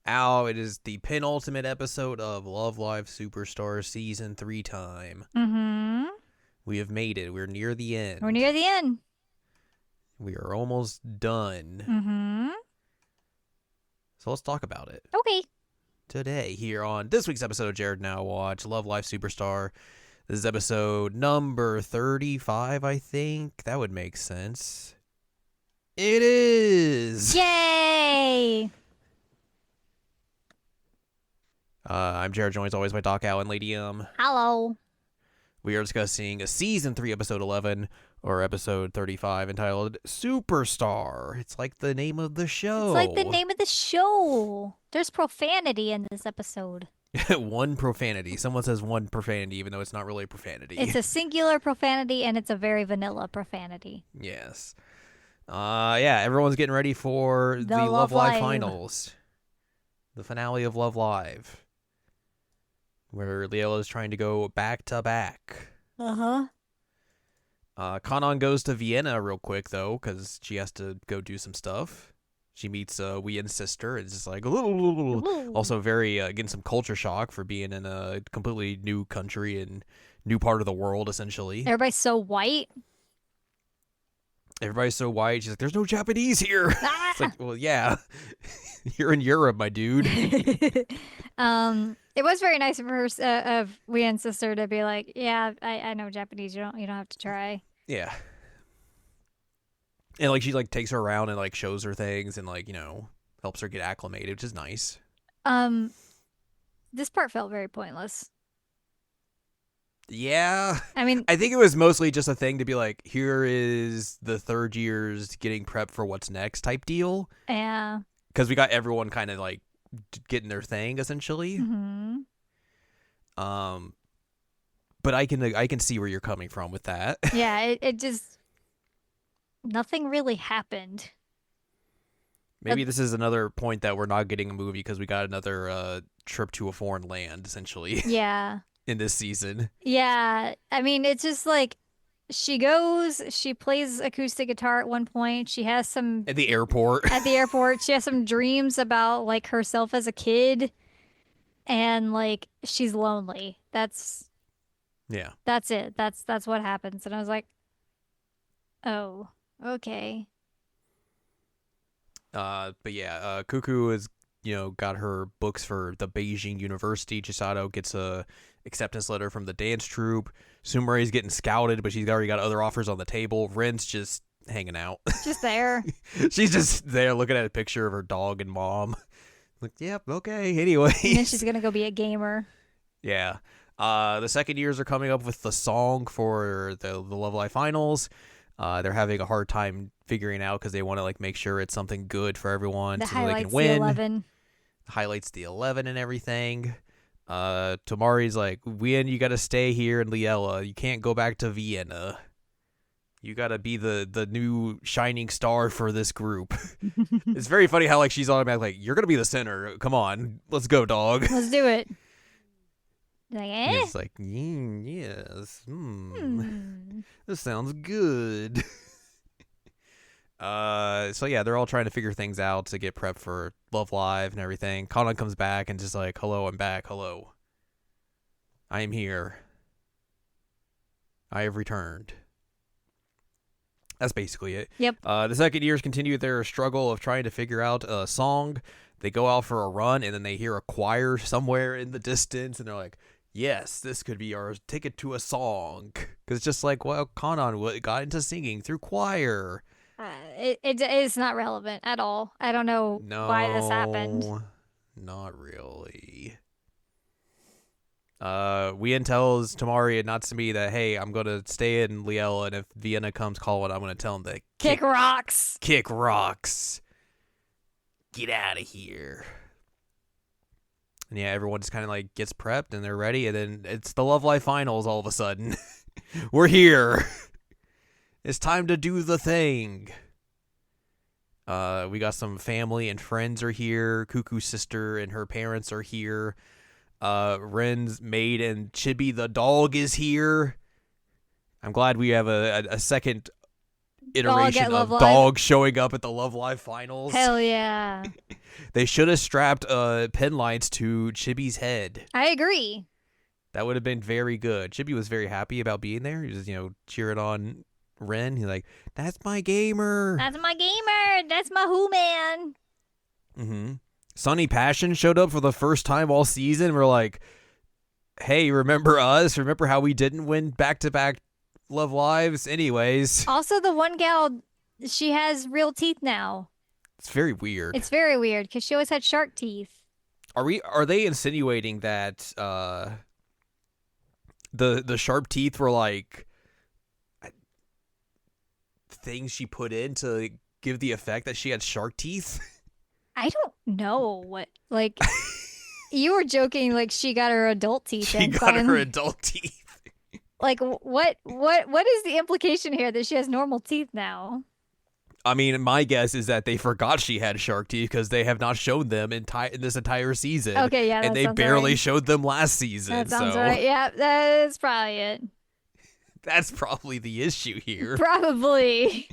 out. It is the penultimate episode of Love Live Superstar Season 3 time. Mm-hmm. We have made it. We're near the end. We're near the end. We are almost done. Mm-hmm. So let's talk about it. Okay. Today, here on this week's episode of Jared Now Watch, Love Live Superstar. This is episode number 35, I think. That would make sense. It is! Yay! I'm Jared, joined as always by Doc Al and Lady Hello. We are discussing Season 3, Episode 11, or Episode 35, entitled Superstar. It's like the name of the show. It's like the name of the show. There's profanity in this episode. One profanity. Someone says one profanity, even though it's not really profanity. It's a singular profanity, and it's a very vanilla profanity. Yes. Yeah, everyone's getting ready for the Love Live finals. The finale of Love Live. Where Leela is trying to go back to back. Uh-huh. Kanan goes to Vienna real quick, though, because she has to go do some stuff. She meets Ween's sister. It's just like, also very, getting some culture shock for being in a completely new country and new part of the world, essentially. Everybody's so white. Everybody's so white. She's like, there's no Japanese here. Ah! It's like, well, yeah. You're in Europe, my dude. It was very nice of her, of Ween's sister to be like, yeah, I know Japanese. You don't have to try. Yeah. And like she like takes her around and like shows her things and like, helps her get acclimated, which is nice. This part felt very pointless. Yeah. I mean, I think it was mostly just a thing to be like, here is the third years getting prepped for what's next type deal. Yeah. Because we got everyone kind of like getting their thing essentially. Mm-hmm. But I can see where you're coming from with that. Yeah, it just nothing really happened. Maybe this is another point that we're not getting a movie because we got another trip to a foreign land essentially. Yeah. In this season. Yeah. I mean, it's just like she plays acoustic guitar at one point. She has some At the airport. At the airport, she has some dreams about like herself as a kid, and like she's lonely. That's it. That's what happens. And I was like, oh, okay. But yeah, Cuckoo is got her books for the Beijing University. Chisato gets a acceptance letter from the dance troupe. Sumari's getting scouted, but she's already got other offers on the table. Ren's just hanging out. Just there. She's just there looking at a picture of her dog and mom. Like, yep, okay, anyway. And then she's gonna go be a gamer. Yeah. The second years are coming up with the song for the Love Live finals. They're having a hard time figuring out because they want to like make sure it's something good for everyone so they can win. The 11. Highlights the 11 and everything. Tamari's like, Wien, you got to stay here in Liela. You can't go back to Vienna. You got to be the new shining star for this group. It's very funny how like she's automatically like, you're going to be the center. Come on. Let's go, dog. Let's do it. Like, It's like, yes. This sounds good. So yeah, they're all trying to figure things out to get prepped for Love Live and everything. Kanan comes back and just like, hello, I'm back. Hello. I am here. I have returned. That's basically it. Yep. The second years continue their struggle of trying to figure out a song. They go out for a run and then they hear a choir somewhere in the distance and they're like, yes, this could be our ticket to a song. Because it's just like, well, Kanan got into singing through choir. It's not relevant at all. I don't know why this happened. Not really. Wien tells Tamari and Natsumi that, hey, I'm going to stay in Liela, and if Vienna comes calling, I'm going to tell him to kick rocks. Kick rocks. Get out of here. And yeah, everyone just kind of like gets prepped and they're ready, and then it's the Love Live finals all of a sudden. We're here. It's time to do the thing. We got some family and friends are here. Cuckoo's sister and her parents are here. Ren's maid and Chibi the dog is here. I'm glad we have a second iteration Love of Live. Dog showing up at the Love Live finals. Hell yeah. They should have strapped pen lines to Chibi's head. I agree. That would have been very good. Chibi was very happy about being there. He was, cheering on Ren. He's like, "That's my gamer. That's my gamer. That's my who man." Mm-hmm. Sunny Passion showed up for the first time all season. We're like, "Hey, remember us? Remember how we didn't win back-to-back Love Lives?" Anyways, Also, the one gal, she has real teeth now. it's very weird. It's very weird because she always had shark teeth. Are they insinuating that the sharp teeth were like things she put in to give the effect that she had shark teeth? I don't know what, like, you were joking like she got her adult teeth She in. got her adult teeth. Like, what is the implication here that she has normal teeth now? I mean, my guess is that they forgot she had shark teeth because they have not shown them in this entire season. Okay, yeah, that and they sounds barely right. showed them last season. That sounds so right. Yeah, that's probably it. that's probably the issue here. Probably.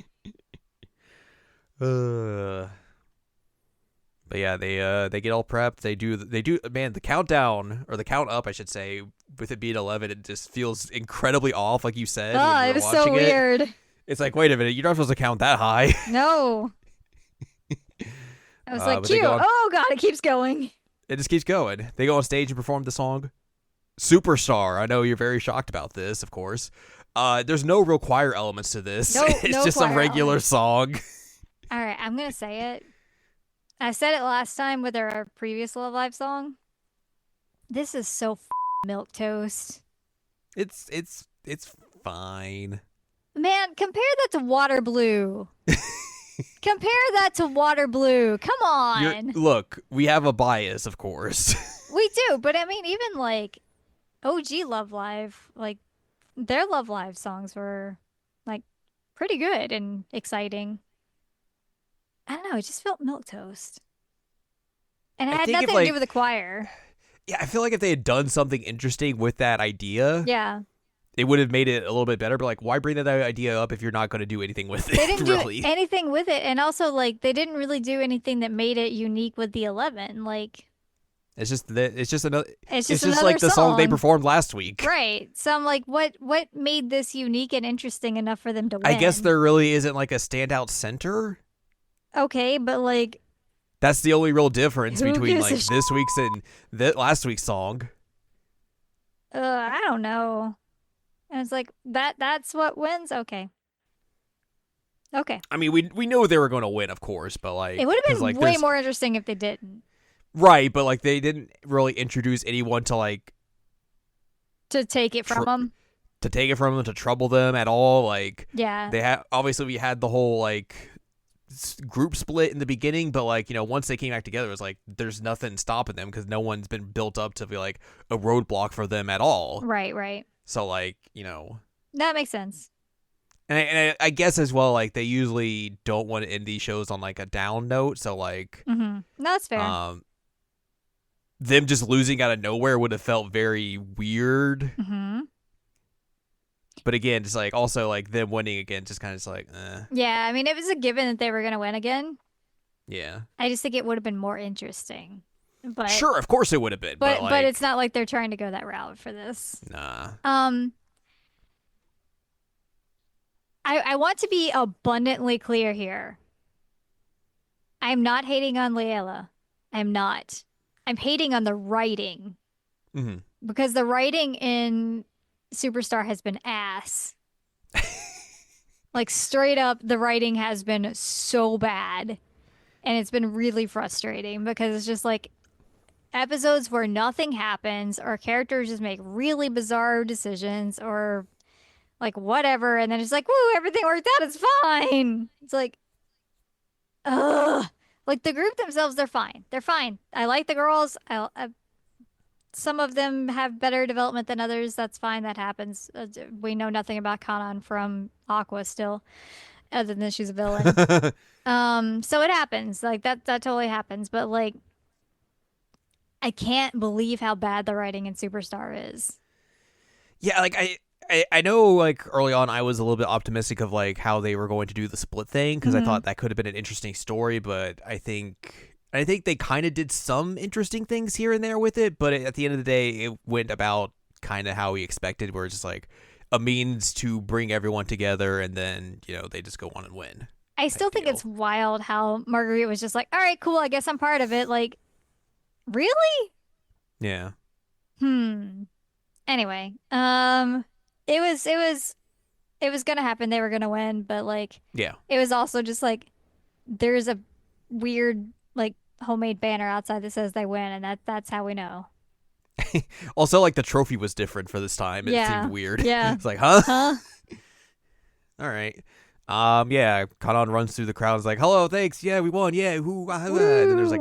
But yeah, they get all prepped. They do man, the countdown, or the count up I should say, with it being 11, it just feels incredibly off, like you said. Oh, when you it were was so watching it. weird. It's like, wait a minute, you're not supposed to count that high. No. I was like, but they cute. go on- Oh god, it keeps going. It just keeps going. They go on stage and perform the song Superstar. I know you're very shocked about this, of course. There's no real choir elements to this. No- It's no just a choir regular elements. song. All right, I'm gonna say it. I said it last time with our previous Love Live song. This is so milk toast. It's fine. Man, compare that to Water Blue. Compare that to Water Blue. Come on. Look, we have a bias, of course. We do, but I mean, even like OG Love Live, like their Love Live songs were like pretty good and exciting. I don't know, it just felt milk toast. And it I had think if, nothing to do like- with the choir. Yeah, I feel like if they had done something interesting with that idea, Yeah. it would have made it a little bit better. But like, why bring that idea up if you're not going to do anything with it? They didn't really. do anything with it. And also, like, they didn't really do anything that made it unique with the 11. Like, It's just another. it's just It's just another like the song they song. performed last week. Right. So I'm like, what made this unique and interesting enough for them to win? I guess there really isn't like a standout center. Okay, but like, That's the only real difference Who between gives a like this week's and last week's song. I don't know. And it's like that's what wins? Okay. Okay. I mean, we know they were going to win, of course, but like It would have 'cause, been like, way there's- more interesting if they didn't. right, but like they didn't really introduce anyone to like To take it from them. to take it from them, to trouble them at all. Like Yeah. they had obviously we had the whole like group split in the beginning, but like once they came back together, it was like there's nothing stopping them because no one's been built up to be like a roadblock for them at all. Right. So like That makes sense. and I guess as well, like they usually don't want to end these shows on like a down note. So like Mm-hmm. No, that's fair. them just losing out of nowhere would have felt very weird. Mm-hmm. But again, just like also like them winning again, just kind of just like, Yeah, I mean, it was a given that they were gonna win again. yeah. I just think it would have been more interesting. But Sure, of course it would have been, but like, it's not like they're trying to go that route for this. nah. I want to be abundantly clear here. I'm not hating on Layla. I'm not. I'm hating on the writing Hmm. because the writing in Superstar has been ass. Like straight up, the writing has been so bad. And it's been really frustrating because it's just like episodes where nothing happens or characters just make really bizarre decisions or like whatever. And then it's like, woo, everything worked out. It's fine. It's like, ugh. Like the group themselves, they're fine. They're fine. I like the girls. Some of them have better development than others. That's fine. That happens. We know nothing about Kanan from Aqua still, other than she's a villain. So it happens. Like that totally happens. But like, I can't believe how bad the writing in Superstar is. Yeah, like I know, like, early on, I was a little bit optimistic of, like, how they were going to do the split thing, because I thought that could have been an interesting story, but I think they kind of did some interesting things here and there with it, but at the end of the day, it went about kind of how we expected, where it's just, like, a means to bring everyone together, and then, they just go on and win. I still think it's wild how Marguerite was just like, all right, cool, I guess I'm part of it. Like, really? Yeah. Anyway, it was gonna happen. They were gonna win, but like, Yeah. it was also just like there's a weird like homemade banner outside that says they win, and that's how we know. Also, like, the trophy was different for this time. It seemed weird. Yeah. It's like, huh? Huh? All right. Yeah, Kanan runs through the crowd. Is like, hello, thanks. Yeah, we won. Yeah, who? And then there's like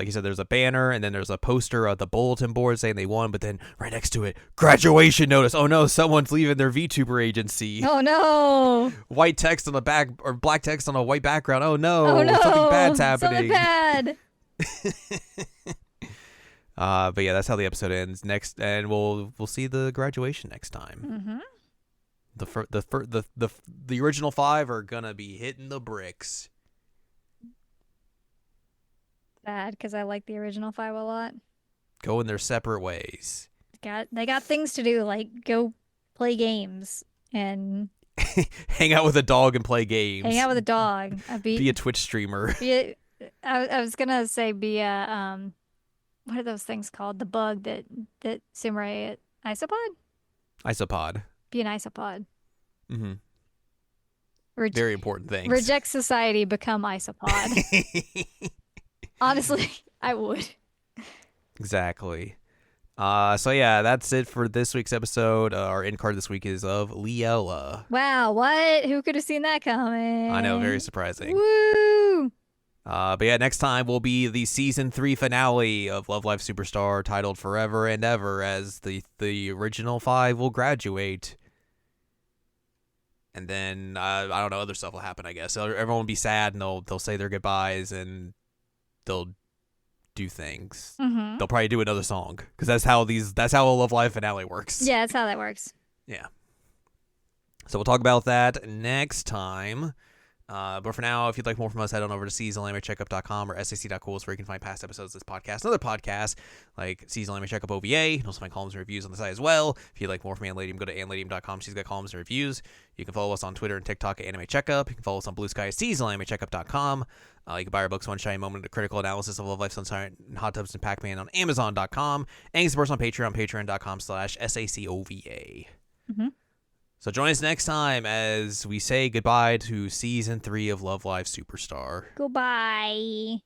you said, there's a banner, and then there's a poster of the bulletin board saying they won. But then right next to it, graduation notice. Oh no, someone's leaving their VTuber agency. Oh no. White text on the back, or black text on a white background. Oh no, Oh no. something bad's happening. Something bad. But yeah, that's how the episode ends. Next, and we'll see the graduation next time. Mm-hmm. The original 5 are gonna be hitting the bricks. Bad, because I like the original 5 a lot. Going their separate ways. They got things to do, like go play games and hang out with a dog and play games. hang out with a dog. Be a Twitch streamer. I was gonna say be a what are those things called? The bug that Samurai isopod? Isopod. Be an isopod. Mm-hmm. Very important things. Reject society, become isopod. Honestly, I would. Exactly. So yeah, that's it for this week's episode. Our end card this week is of Liella. Wow, what? Who could have seen that coming? I know, very surprising. Woo! But yeah, next time will be the season 3 finale of Love Live Superstar, titled Forever and Ever, as the original 5 will graduate. And then I don't know, other stuff will happen, I guess. So everyone will be sad, and they'll say their goodbyes, and they'll do things. Mm-hmm. They'll probably do another song, because that's how a Love Live finale works. Yeah, that's how that works. Yeah. So we'll talk about that next time. But for now, if you'd like more from us, head on over to seasonalanimecheckup.com or sac.cool, where you can find past episodes of this podcast and other podcasts like Seasonal Anime Checkup OVA, and also find columns and reviews on the site as well. If you'd like more from Anladium, go to anladium.com. She's got columns and reviews. You can follow us on Twitter and TikTok at Anime Checkup. You can follow us on Blue Sky at seasonalanimecheckup.com. You can buy our books, One Shiny Moment, a critical analysis of Love Life, Sunshine, and Hot Tubs and Pac-Man on Amazon.com. And you can support us on Patreon, patreon.com/SACOVA. Mm-hmm. So join us next time as we say goodbye to Season 3 of Love Live Superstar. Goodbye.